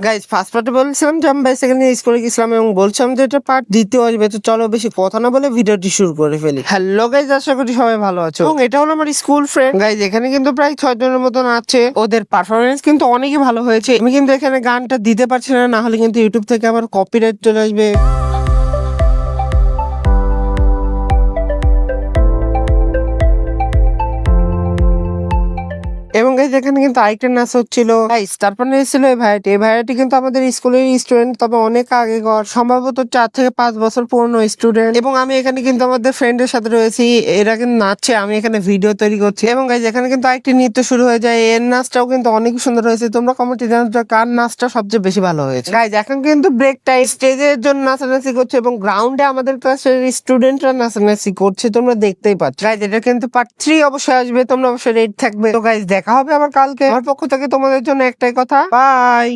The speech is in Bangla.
গাইজ ফার্স্ট পার্টে বলছিলাম যে আমি বেসিক্যালি নিয়ে স্কুলে গেছিলাম এবং বলছিলাম যে এটা পার্ট দ্বিতীয় আসবে। তো চলো বেশি কথা না বলে ভিডিওটি শুরু করে ফেলি। হ্যালো গাইজ, আশা করি সবাই ভালো আছো। এবং এটা হলো আমার স্কুল ফ্রেন্ড। গাইজ এখানে কিন্তু প্রায় 6 জনের মতন আছে। ওদের পারফরমেন্স কিন্তু অনেকই ভালো হয়েছে। আমি কিন্তু এখানে গানটা দিতে পারছি না, না হলে কিন্তু ইউটিউব থেকে আবার কপিরাইট চলে আসবে। এবং গাইজ এখানে কিন্তু আরেকটা নাচ হচ্ছিল। গাইজ তারপর এসেছিল এই ভাইয়াটি। এই ভাইয়াটি কিন্তু আমাদের স্কুলের স্টুডেন্ট, তবে অনেক আগেকার, সম্ভবত 4 থেকে 5 বছর পুরনো স্টুডেন্ট। এবং আমি এখানে কিন্তু আমাদের ফ্রেন্ডের সাথে রয়েছি। এরা কিন্তু নাচছে, আমি এখানে ভিডিও তৈরি করছি। এবং গাইজ এখানে কিন্তু আরেকটি নৃত্য শুরু হয়ে যায়। এর নাচটাও কিন্তু অনেক সুন্দর হয়েছে। তোমরা কমেন্টে জানাতে কার নাচটা সবচেয়ে বেশি ভালো হয়েছে। গাইজ এখন কিন্তু ব্রেক টাইম, স্টেজের জন্য নাচানাচি করছে এবং গ্রাউন্ডে আমাদের ক্লাসের স্টুডেন্টরা নাচানাচি করছে, তোমরা দেখতেই পাচ্ছ। গাইজ এটা কিন্তু পার্ট 3 অবশ্যই আসবে, তোমরা অবশ্যই রেডি থাকবে। তো গাইজ দেখা হবে আবার কালকে। আমার পক্ষ থেকে তোমাদের জন্য একটাই কথা, বাই।